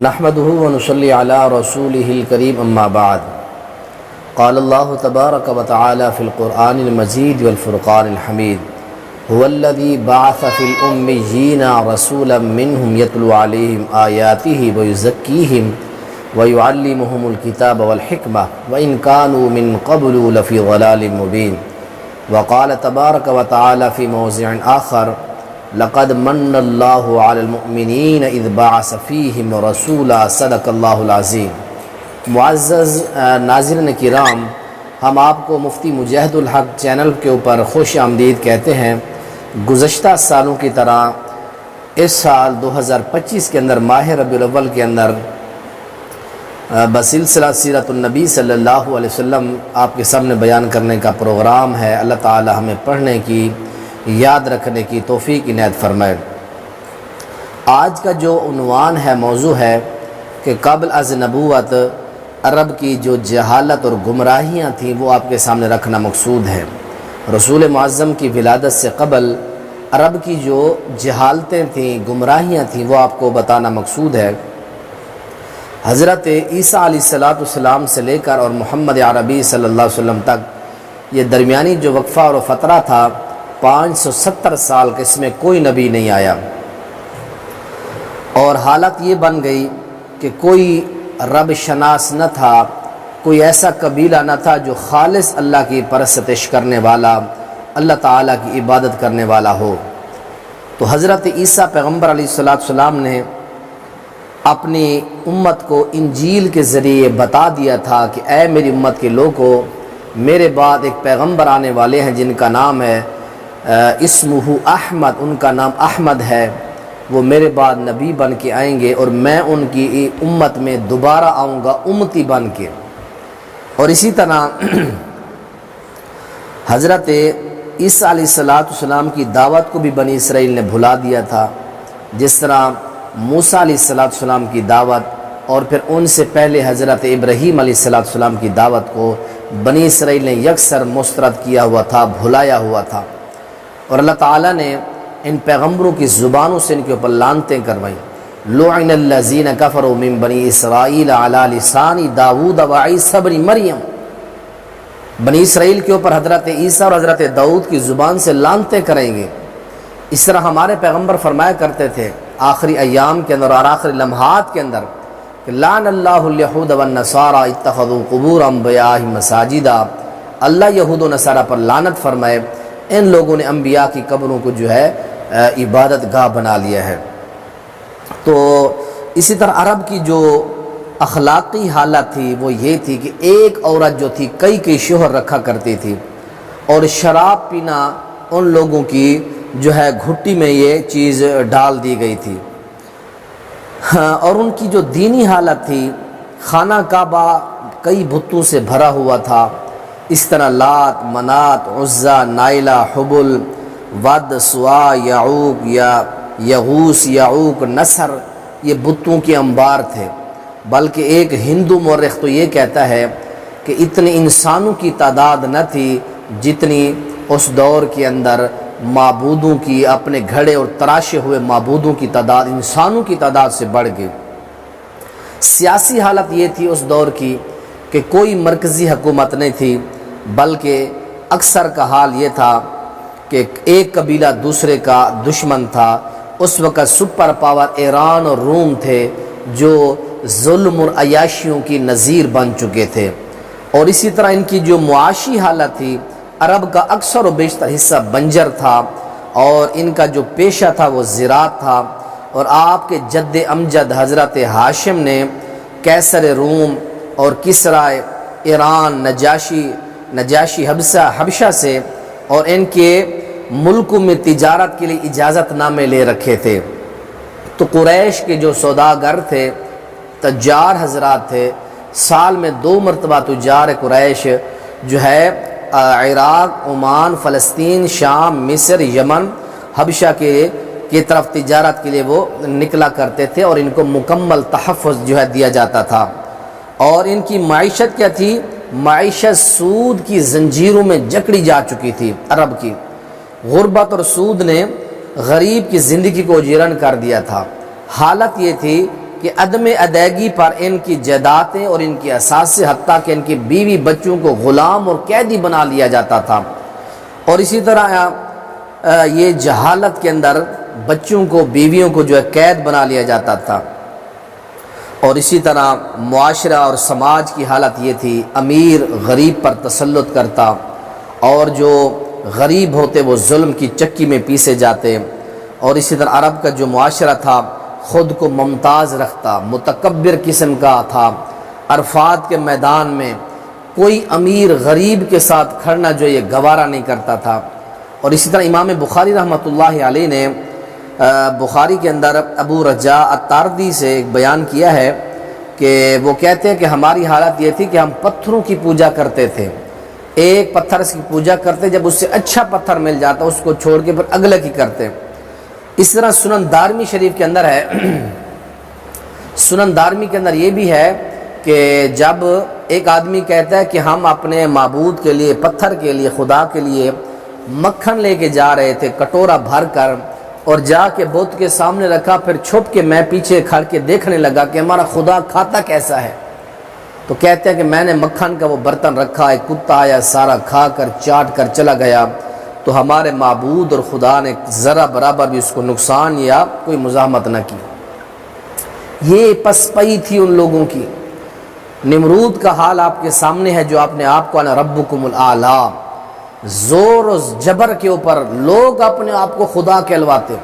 نحمده ونصلي على رسوله الكريم أما بعد. قال الله تبارك وتعالى في القرآن المجيد والفرقان الحميد: هو الذي بعث في الأميين رسولا منهم يتلو عليهم آياته ويزكيهم ويعلمهم الكتاب والحكمة وإن كانوا من قبل لفي ضلال مبين. وقال تبارك وتعالى في موضع آخر: لقد من الله على المؤمنين اذ بعث فيهم رسولا صدق اللہ العظیم. معزز ناظرین کرام، ہم آپ کو مفتی مجاہد الحق چینل کے اوپر خوش آمدید کہتے ہیں. گزشتہ سالوں کی طرح اس سال 2025 کے اندر ماہ ربیع الاول کے اندر بسلسلہ سیرت النبی صلی اللہ علیہ وسلم آپ کے سامنے بیان کرنے کا پروگرام ہے. اللہ تعالی ہمیں پڑھنے کی، یاد رکھنے کی توفیق عنایت فرمائے. آج کا جو عنوان ہے، موضوع ہے کہ قبل از نبوت عرب کی جو جہالت اور گمراہیاں تھیں وہ آپ کے سامنے رکھنا مقصود ہے. رسول معظم کی ولادت سے قبل عرب کی جو جہالتیں تھیں، گمراہیاں تھیں، وہ آپ کو بتانا مقصود ہے. حضرت عیسیٰ علیہ السلام سے لے کر اور محمد عربی صلی اللہ علیہ وسلم تک یہ درمیانی جو وقفہ اور فترہ تھا، 570 سال کے، اس میں کوئی نبی نہیں آیا. اور حالت یہ بن گئی کہ کوئی رب شناس نہ تھا، کوئی ایسا قبیلہ نہ تھا جو خالص اللہ کی پرستش کرنے والا، اللہ تعالیٰ کی عبادت کرنے والا ہو. تو حضرت عیسیٰ پیغمبر علیہ السلام نے اپنی امت کو انجیل کے ذریعے بتا دیا تھا کہ اے میری امت کے لوگو، میرے بعد ایک پیغمبر آنے والے ہیں جن کا نام ہے اسمہ احمد، ان کا نام احمد ہے. وہ میرے بعد نبی بن کے آئیں گے اور میں ان کی امت میں دوبارہ آؤں گا امتی بن کے. اور اسی طرح حضرت عیسیٰ علیہ السلام کی دعوت کو بھی بنی اسرائیل نے بھلا دیا تھا، جس طرح موسیٰ علیہ السلام کی دعوت اور پھر ان سے پہلے حضرت ابراہیم علیہ السلام کی دعوت کو بنی اسرائیل نے یکسر مسترد کیا ہوا تھا، بھلایا ہوا تھا. اور اللہ تعالیٰ نے ان پیغمبروں کی زبانوں سے ان کے اوپر لعنتیں کروائیں. لعن الذین کفروا من بنی اسرائیل علی لسان داؤد و عیسی بن مریم. بنی اسرائیل کے اوپر حضرت عیسیٰ اور حضرت داؤد کی زبان سے لعنتیں کریں گے. اس طرح ہمارے پیغمبر فرمایا کرتے تھے آخری ایام کے اندر اور آخری لمحات کے اندر کہ لعن اللہ الیہود والنصارى اتخذوا قبور انبیائہم مساجدا. اللہ یہود و نصارہ پر لعنت فرمائے، ان لوگوں نے انبیاء کی قبروں کو جو ہے عبادت گاہ بنا لیا ہے. تو اسی طرح عرب کی جو اخلاقی حالت تھی وہ یہ تھی کہ ایک عورت جو تھی کئی شوہر رکھا کرتی تھی، اور شراب پینا ان لوگوں کی جو ہے گھٹی میں یہ چیز ڈال دی گئی تھی. اور ان کی جو دینی حالت تھی، خانہ کعبہ کئی بتوں سے بھرا ہوا تھا. اس طرح لات، منات، عزا، نائلہ، حبل، ود، سوا، یعوق یا یغوس، یعوق، نصر، یہ بتوں کے انبار تھے. بلکہ ایک ہندو مورخ تو یہ کہتا ہے کہ اتنے انسانوں کی تعداد نہ تھی جتنی اس دور کے اندر معبودوں کی، اپنے گھڑے اور تراشے ہوئے معبودوں کی تعداد انسانوں کی تعداد سے بڑھ گئی. سیاسی حالت یہ تھی اس دور کی کہ کوئی مرکزی حکومت نہیں تھی، بلکہ اکثر کا حال یہ تھا کہ ایک قبیلہ دوسرے کا دشمن تھا. اس وقت سپر پاور ایران اور روم تھے جو ظلم اور عیاشیوں کی نظیر بن چکے تھے. اور اسی طرح ان کی جو معاشی حالت تھی، عرب کا اکثر و بیشتر حصہ بنجر تھا اور ان کا جو پیشہ تھا وہ زراعت تھا. اور آپ کے جد امجد حضرت ہاشم نے قیصر روم اور کسرا ایران، نجاشی حبشہ سے اور ان کے ملکوں میں تجارت کے لیے اجازت نامے لے رکھے تھے. تو قریش کے جو سوداگر تھے، تجار حضرات تھے، سال میں 2 مرتبہ تجار قریش جو ہے عراق، عمان، فلسطین، شام، مصر، یمن، حبشہ کی طرف تجارت کے لیے وہ نکلا کرتے تھے، اور ان کو مکمل تحفظ جو ہے دیا جاتا تھا. اور ان کی معیشت کیا تھی؟ معیشت سود کی زنجیروں میں جکڑی جا چکی تھی. عرب کی غربت اور سود نے غریب کی زندگی کو جیرن کر دیا تھا. حالت یہ تھی کہ عدم ادائیگی پر ان کی جائیدادیں اور ان کی اثاثے حتیٰ کہ ان کی بیوی بچوں کو غلام اور قیدی بنا لیا جاتا تھا۔ اور اسی طرح یہ جہالت کے اندر بچوں کو بیویوں کو جو ہے قید بنا لیا جاتا تھا۔ اور اسی طرح معاشرہ اور سماج کی حالت یہ تھی، امیر غریب پر تسلط کرتا اور جو غریب ہوتے وہ ظلم کی چکی میں پیسے جاتے۔ اور اسی طرح عرب کا جو معاشرہ تھا خود کو ممتاز رکھتا، متکبر قسم کا تھا۔ عرفات کے میدان میں کوئی امیر غریب کے ساتھ کھڑنا جو یہ گوارا نہیں کرتا تھا۔ اور اسی طرح امام بخاری رحمۃ اللہ علیہ نے بخاری کے اندر ابو رجاء الطاردی سے ایک بیان کیا ہے کہ وہ کہتے ہیں کہ ہماری حالت یہ تھی کہ ہم پتھروں کی پوجا کرتے تھے، ایک پتھر کی پوجا کرتے، جب اس سے اچھا پتھر مل جاتا اس کو چھوڑ کے پھر اگلے کی کرتے۔ اس طرح سنن دارمی شریف کے اندر ہے، سنن دارمی کے اندر یہ بھی ہے کہ جب ایک آدمی کہتا ہے کہ ہم اپنے معبود کے لیے، پتھر کے لیے، خدا کے لیے مکھن لے کے جا رہے تھے کٹورا بھر کر، اور جا کے بت کے سامنے رکھا، پھر چھپ کے میں پیچھے کھڑ کے دیکھنے لگا کہ ہمارا خدا کھاتا کیسا ہے، تو کہتے ہیں کہ میں نے مکھن کا وہ برتن رکھا، ایک کتا آیا سارا کھا کر چاٹ کر چلا گیا، تو ہمارے معبود اور خدا نے ذرا برابر بھی اس کو نقصان یا کوئی مزاحمت نہ کی۔ یہ پسپئی تھی ان لوگوں کی۔ نمرود کا حال آپ کے سامنے ہے، جو اپنے آپ کو انا ربکم الاعلی، زور و جبر کے اوپر لوگ اپنے آپ کو خدا کہلواتے۔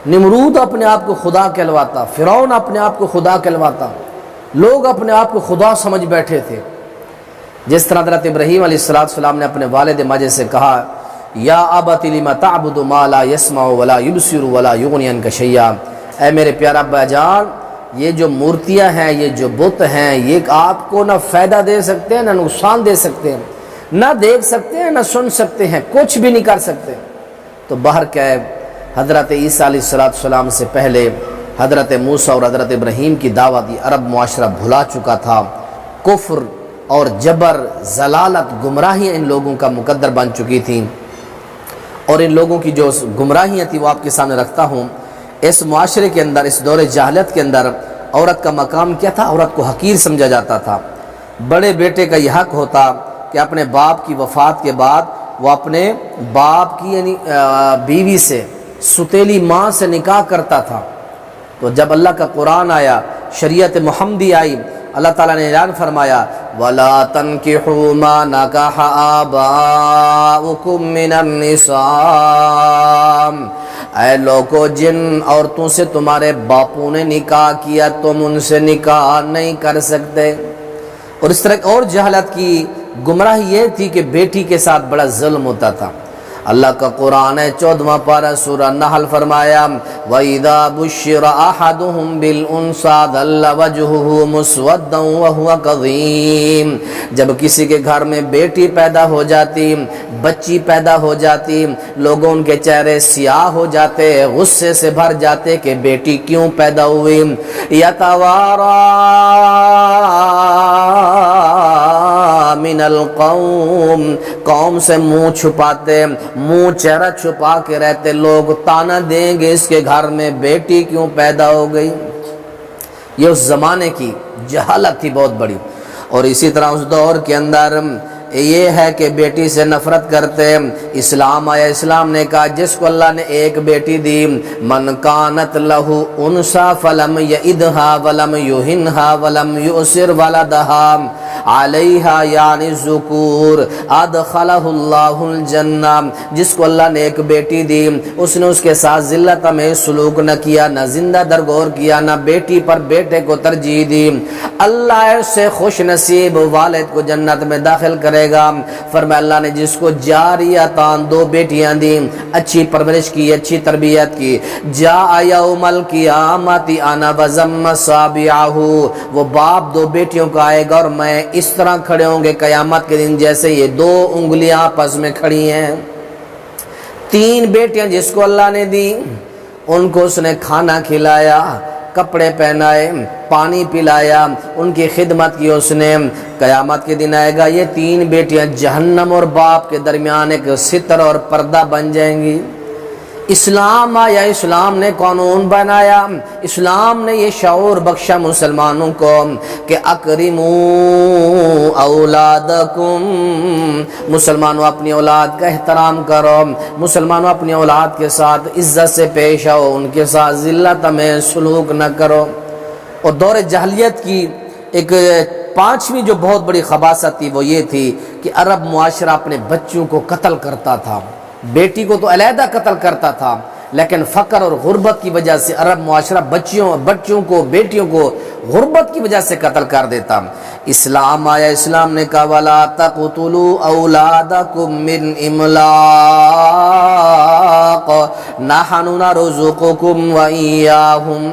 نمرود اپنے آپ کو خدا کہلواتا، فرعون اپنے آپ کو خدا کہلواتا، لوگ اپنے آپ کو خدا سمجھ بیٹھے تھے۔ جس طرح حضرت ابراہیم علیہ السلام نے اپنے والد ماجد سے کہا، یا ابت لم تعبد ما لا يسمع ولا يبصر ولا يغني عنك شيئا، اے میرے پیارا ابا جان، یہ جو مورتیاں ہیں، یہ جو بت ہیں، یہ آپ کو نہ فائدہ دے سکتے ہیں نہ نقصان دے سکتے ہیں، نہ دیکھ سکتے ہیں نہ سن سکتے ہیں، کچھ بھی نہیں کر سکتے۔ تو بہرکیف حضرت عیسیٰ علیہ السلام سے پہلے حضرت موسیٰ اور حضرت ابراہیم کی دعوت یہ عرب معاشرہ بھلا چکا تھا۔ کفر اور جبر، ضلالت، گمراہیاں ان لوگوں کا مقدر بن چکی تھیں، اور ان لوگوں کی جو گمراہیاں تھیں وہ آپ کے سامنے رکھتا ہوں۔ اس معاشرے کے اندر، اس دور جاہلیت کے اندر عورت کا مقام کیا تھا؟ عورت کو حقیر سمجھا جاتا تھا۔ بڑے بیٹے کا یہ حق ہوتا کہ اپنے باپ کی وفات کے بعد وہ اپنے باپ کی یعنی بیوی سے، ستیلی ماں سے نکاح کرتا تھا۔ تو جب اللہ کا قرآن آیا، شریعت محمدی آئی، اللہ تعالیٰ نے اعلان فرمایا وَلَا تَنْكِحُوا مَا نَكَحَ آبَاؤُكُم مِّنَ النِّسَاءِ، اے لوگو جن عورتوں سے تمہارے باپوں نے نکاح کیا تم ان سے نکاح نہیں کر سکتے۔ اور اس طرح اور جہالت کی گمراہی یہ تھی کہ بیٹی کے ساتھ بڑا ظلم ہوتا تھا۔ اللہ کا قرآن ہے 14واں پارہ سورہ نحل فرمایا وَإِذَا بُشِّرَ أَحَدُهُمْ بِالْأُنثَىٰ ظَلَّ وَجْهُهُ مُسْوَدًّا وَهُوَ كَظِيمٌ، جب کسی کے گھر میں بیٹی پیدا ہو جاتی، بچی پیدا ہو جاتی، لوگوں کے چہرے سیاہ ہو جاتے، غصے سے بھر جاتے کہ بیٹی کیوں پیدا ہوئی۔ يَتَوَارَىٰ مِنَ الْقَوْمِ، قوم سے منہ چھپاتے، منہ چہرہ چھپا کے رہتے، لوگ تانا دیں گے اس کے گھر میں بیٹی کیوں پیدا ہو گئی۔ یہ اس زمانے کی جہالت تھی بہت بڑی۔ اور اسی طرح اس دور کے اندر یہ ہے کہ بیٹی سے نفرت کرتے۔ اسلام آیا، اسلام نے کہا جس کو اللہ نے ایک بیٹی دی، من کانت لہو انسا فلم یعدہا ولم یہنہا ولم یؤسر ولدہا علیہا یعنی الذکور ادخلہ اللہ الجنہ، جس کو اللہ نے ایک بیٹی دی اس نے اس کے ساتھ ذلت میں سلوک نہ کیا، نہ زندہ درگور کیا، نہ بیٹی پر بیٹے کو ترجیح دی، اللہ اس سے خوش نصیب والد کو جنت میں داخل کرے گا۔ فرمایا اللہ نے جس کو جاریتان، دو بیٹیاں دی، اچھی پرورش کی، اچھی تربیت کی، جاء یوم القیامت انا وضم صابعہ، وہ باپ دو بیٹیوں کا آئے گا اور میں اس طرح کھڑے ہوں گے قیامت کے دن جیسے یہ دو انگلیاں آپس میں کھڑی ہیں۔ تین بیٹیاں جس کو اللہ نے دی، ان کو اس نے کھانا کھلایا، کپڑے پہنائے، پانی پلایا، ان کی خدمت کی اس نے۔ قیامت کے دن آئے گا یہ تین بیٹیاں جہنم اور باپ کے درمیان ایک ستر اور پردہ بن جائیں گی۔ اسلام آیا، اسلام نے قانون بنایا، اسلام نے یہ شعور بخشا مسلمانوں کو کہ اکرموا اولادکم، مسلمانوں اپنی اولاد کا احترام کرو، مسلمانوں اپنی اولاد کے ساتھ عزت سے پیش آؤ، ان کے ساتھ ذلت میں سلوک نہ کرو۔ اور دور جاہلیت کی ایک پانچویں جو بہت بڑی خباثت تھی وہ یہ تھی کہ عرب معاشرہ اپنے بچوں کو قتل کرتا تھا، بیٹی کو تو علیحدہ قتل کرتا تھا، لیکن فقر اور غربت کی وجہ سے عرب معاشرہ بچوں کو، بیٹیوں کو غربت کی وجہ سے قتل کر دیتا۔ اسلام آیا، اسلام نے کہا وَلَا تَقْتُلُوا أَوْلَادَكُم مِّنْ إِمْلَاقٍ نَحْنُ نَرْزُقُكُمْ وَإِيَّاهُمْ،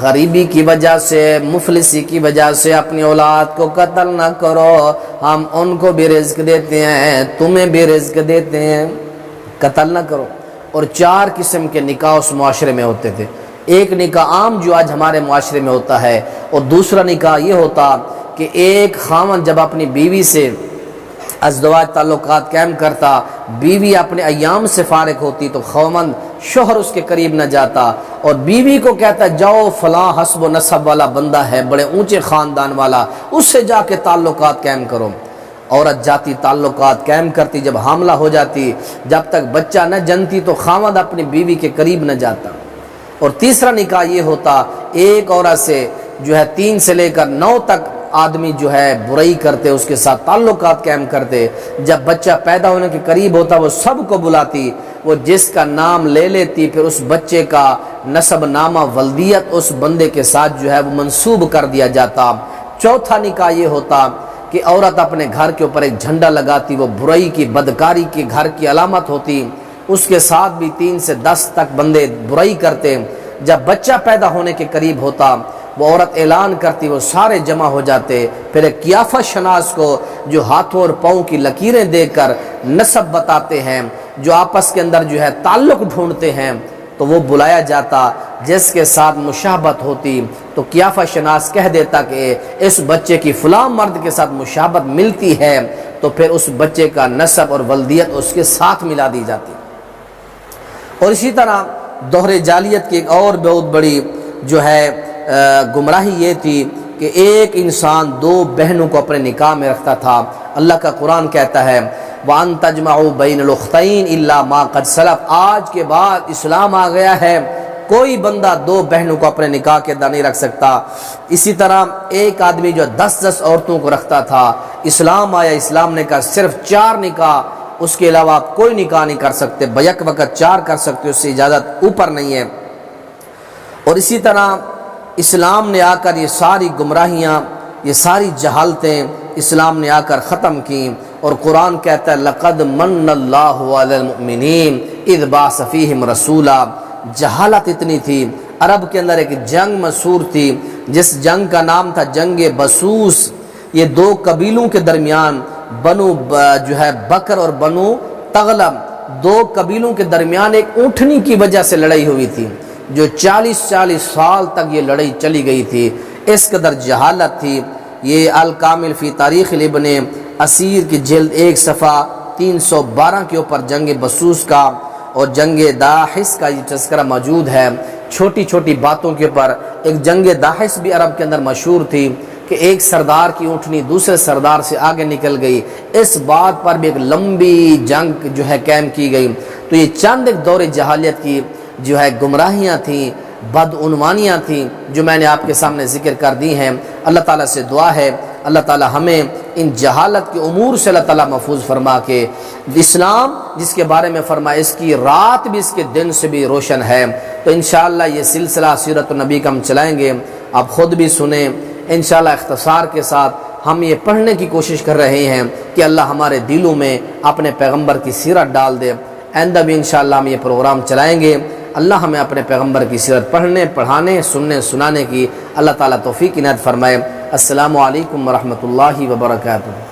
غریبی کی وجہ سے، مفلسی کی وجہ سے اپنی اولاد کو قتل نہ کرو، ہم ان کو بھی رزق دیتے ہیں، تمہیں بھی رزق دیتے ہیں، قتل نہ کرو۔ اور 4 قسم کے نکاح اس معاشرے میں ہوتے تھے۔ ایک نکاح عام جو آج ہمارے معاشرے میں ہوتا ہے، اور دوسرا نکاح یہ ہوتا کہ ایک خاوند جب اپنی بیوی سے ازدواج تعلقات قائم کرتا، بیوی اپنے ایام سے فارغ ہوتی تو خاوند شوہر اس کے قریب نہ جاتا اور بیوی کو کہتا جاؤ فلاں حسب و نسب والا بندہ ہے، بڑے اونچے خاندان والا، اس سے جا کے تعلقات قائم کرو۔ عورت جاتی، تعلقات قائم کرتی، جب حاملہ ہو جاتی، جب تک بچہ نہ جنتی تو خاوند اپنی بیوی کے قریب نہ جاتا۔ اور تیسرا نکاح یہ ہوتا، ایک عورت سے جو ہے 3 سے لے کر 9 تک آدمی جو ہے برائی کرتے، اس کے ساتھ تعلقات قائم کرتے، جب بچہ پیدا ہونے کے قریب ہوتا وہ سب کو بلاتی، وہ جس کا نام لے لیتی، پھر اس بچے کا نسب نامہ ولدیت اس بندے کے ساتھ جو ہے وہ منسوب کر دیا جاتا۔ چوتھا نکاح یہ ہوتا کہ عورت اپنے گھر کے اوپر ایک جھنڈا لگاتی، وہ برائی کی، بدکاری کی گھر کی علامت ہوتی، اس کے ساتھ بھی 3 سے 10 تک بندے برائی کرتے۔ جب بچہ پیدا ہونے کے قریب ہوتا وہ عورت اعلان کرتی، وہ سارے جمع ہو جاتے، پھر ایک قیافہ شناس کو جو ہاتھوں اور پاؤں کی لکیریں دے کر نسب بتاتے ہیں، جو آپس کے اندر جو ہے تعلق ڈھونڈتے ہیں، تو وہ بلایا جاتا، جس کے ساتھ مشابہت ہوتی تو قیافہ شناس کہہ دیتا کہ اس بچے کی فلاں مرد کے ساتھ مشابہت ملتی ہے، تو پھر اس بچے کا نسب اور ولدیت اس کے ساتھ ملا دی جاتی۔ اور اسی طرح دور جاہلیت کی ایک اور بہت بڑی جو ہے گمراہی یہ تھی کہ ایک انسان 2 بہنوں کو اپنے نکاح میں رکھتا تھا۔ اللہ کا قرآن کہتا ہے وَأَن تَجْمَعُوا بَيْنَ الْأُخْتَيْنِ إِلَّا مَا قَدْ سَلَفَ، آج کے بعد اسلام آ گیا ہے، کوئی بندہ 2 بہنوں کو اپنے نکاح کے اندر نہیں رکھ سکتا۔ اسی طرح ایک آدمی جو 10 عورتوں کو رکھتا تھا، اسلام آیا، اسلام نے کہا صرف 4 نکاح، اس کے علاوہ آپ کوئی نکاح نہیں کر سکتے، بیک وقت 4 کر سکتے، اس سے اجازت اوپر نہیں ہے۔ اور اسی طرح اسلام نے آ کر یہ ساری گمراہیاں، یہ ساری جہالتیں اسلام نے آ کر ختم کی، اور قرآن کہتا ہے لَقَدْ مَنَّ اللَّهُ عَلَى الْمُؤْمِنِينَ إِذْ بَعَثَ فِيهِمْ رَسُولًا۔ جہالت اتنی تھی، عرب کے اندر ایک جنگ مشہور تھی جس جنگ کا نام تھا جنگ بسوس۔ یہ 2 قبیلوں کے درمیان بنو جو ہے بکر اور بنو تغلب، 2 قبیلوں کے درمیان ایک اونٹنی کی وجہ سے لڑائی ہوئی تھی، جو 40 سال تک یہ لڑائی چلی گئی تھی۔ اس قدر جہالت تھی۔ یہ الکامل فی تاریخ ابن اسیر کی جلد 1 صفحہ 312 کے اوپر جنگ بسوس کا اور جنگ داحس کا یہ تذکرہ موجود ہے۔ چھوٹی چھوٹی باتوں کے اوپر ایک جنگ داحس بھی عرب کے اندر مشہور تھی کہ ایک سردار کی اونٹنی دوسرے سردار سے آگے نکل گئی، اس بات پر بھی ایک لمبی جنگ جو ہے قائم کی گئی۔ تو یہ چند ایک دور جہالیت کی جو ہے گمراہیاں تھیں، بدعنوانیاں تھیں، جو میں نے آپ کے سامنے ذکر کر دی ہیں۔ اللہ تعالیٰ سے دعا ہے اللہ تعالیٰ ہمیں ان جہالت کے امور سے اللہ تعالیٰ محفوظ فرما کے اسلام جس کے بارے میں فرمایا اس کی رات بھی اس کے دن سے بھی روشن ہے، تو انشاءاللہ یہ سلسلہ سیرت النبی کا ہم چلائیں گے، آپ خود بھی سنیں انشاءاللہ۔ اختصار کے ساتھ ہم یہ پڑھنے کی کوشش کر رہے ہیں کہ اللہ ہمارے دلوں میں اپنے پیغمبر کی سیرت ڈال دے۔ آئندہ بھی انشاءاللہ ہم یہ پروگرام چلائیں گے۔ اللہ ہمیں اپنے پیغمبر کی سیرت پڑھنے، پڑھانے، سننے، سنانے کی اللہ تعالیٰ توفیق عنایت فرمائے۔ السلام علیکم ورحمۃ اللہ وبرکاتہ۔